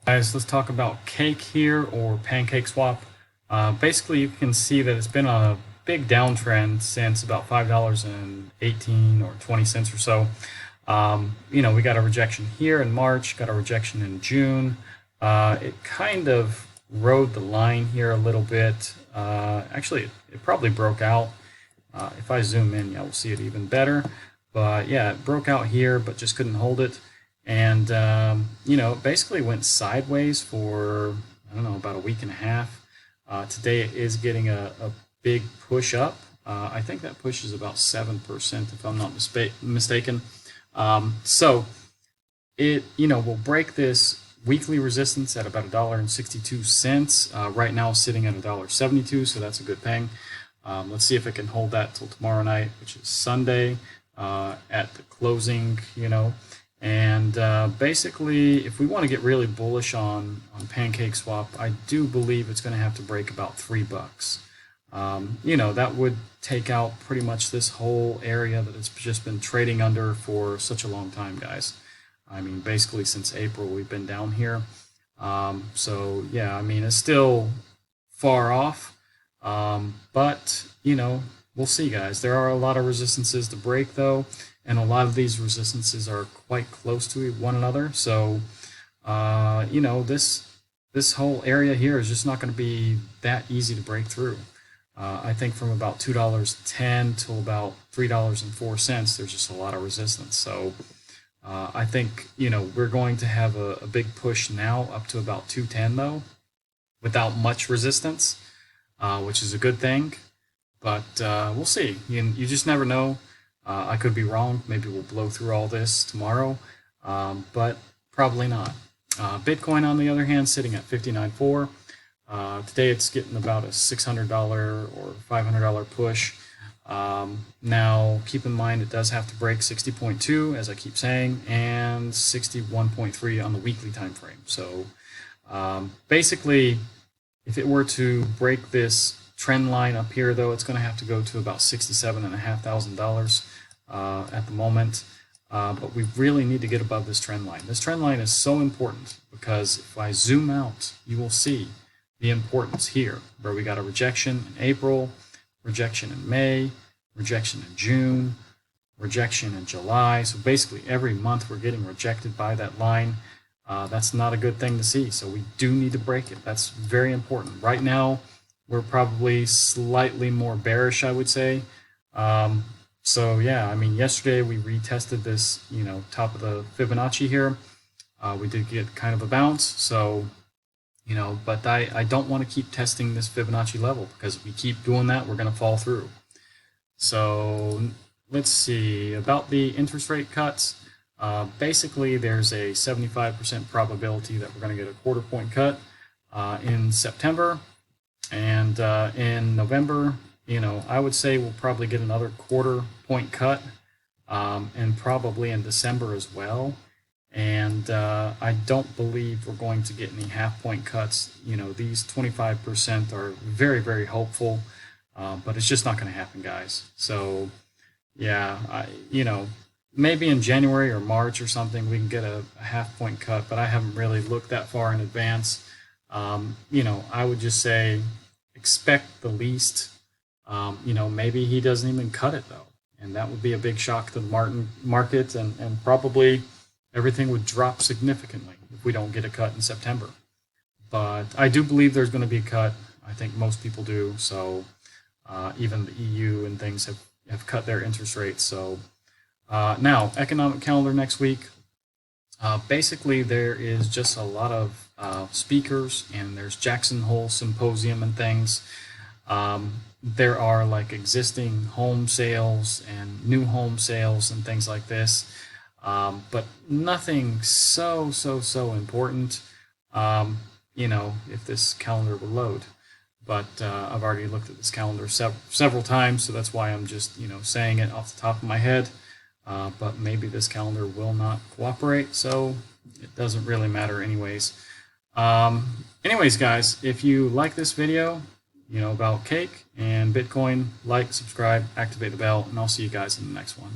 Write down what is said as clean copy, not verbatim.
Guys, let's talk about Cake here, or Pancakeswap. Basically, you can see that it's been on a big downtrend since about $5.18 or 20 cents or so. We got a rejection here in March, got a rejection in June. It kind of rode the line here a little bit. Actually, it probably broke out. If I zoom in, we'll see it even better. But yeah, it broke out here, but just couldn't hold it. And, it basically went sideways for, I don't know, about a week and a half. Today it is getting a big push up. I think that push is about 7%, if I'm not mistaken. So it, will break this weekly resistance at about $1.62. Right now sitting at $1.72, so that's a good thing. Let's see if it can hold that till tomorrow night, which is Sunday, at the closing, And basically, if we want to get really bullish on Pancakeswap, I do believe it's going to have to break about $3. That would take out pretty much this whole area that it's just been trading under for such a long time, guys. I mean, basically since April we've been down here. So yeah, I mean, it's still far off, but we'll see, guys. There are a lot of resistances to break, though, and a lot of these resistances are quite close to one another. So, this whole area here is just not going to be that easy to break through. I think from about $2.10 till about $3.04, there's just a lot of resistance. So, I think we're going to have a big push now up to about 210, though, without much resistance, which is a good thing. But we'll see. You just never know. I could be wrong. Maybe we'll blow through all this tomorrow, but probably not. Bitcoin, on the other hand, sitting at 59.4. Today it's getting about a $600 or $500 push. Now, keep in mind it does have to break 60.2, as I keep saying, and 61.3 on the weekly time frame. So basically, if it were to break this trend line up here, though, it's going to have to go to about $67,500 at the moment. But we really need to get above this trend line. This trend line is so important because if I zoom out, you will see the importance here, where we got a rejection in April, rejection in May, rejection in June, rejection in July. So basically every month we're getting rejected by that line. That's not a good thing to see. So we do need to break it. That's very important. Right now, we're probably slightly more bearish, I would say. So yeah, I mean, yesterday we retested this, top of the Fibonacci here. We did get kind of a bounce. So, but I don't want to keep testing this Fibonacci level, because if we keep doing that, we're going to fall through. So let's see about the interest rate cuts. Basically, there's a 75% probability that we're going to get a quarter-point cut in September. And in November, I would say we'll probably get another quarter-point cut, and probably in December as well. And I don't believe we're going to get any half-point cuts. These 25% are very, very hopeful, but it's just not going to happen, guys. So, yeah, maybe in January or March or something we can get a half-point cut, but I haven't really looked that far in advance. I would just say expect the least. Maybe he doesn't even cut it, though, and that would be a big shock to the market, and probably everything would drop significantly if we don't get a cut in September. But I do believe there's going to be a cut. I think most people do. So even the EU and things have cut their interest rates. So now, economic calendar next week. Basically, there is just a lot of speakers, and there's Jackson Hole Symposium and things. There are like existing home sales and new home sales and things like this, but nothing so important. If this calendar will load. But I've already looked at this calendar several times, so that's why I'm just saying it off the top of my head. But maybe this calendar will not cooperate, so it doesn't really matter anyways. Anyways, guys, if you like this video, about Cake and Bitcoin, like, subscribe, activate the bell, and I'll see you guys in the next one.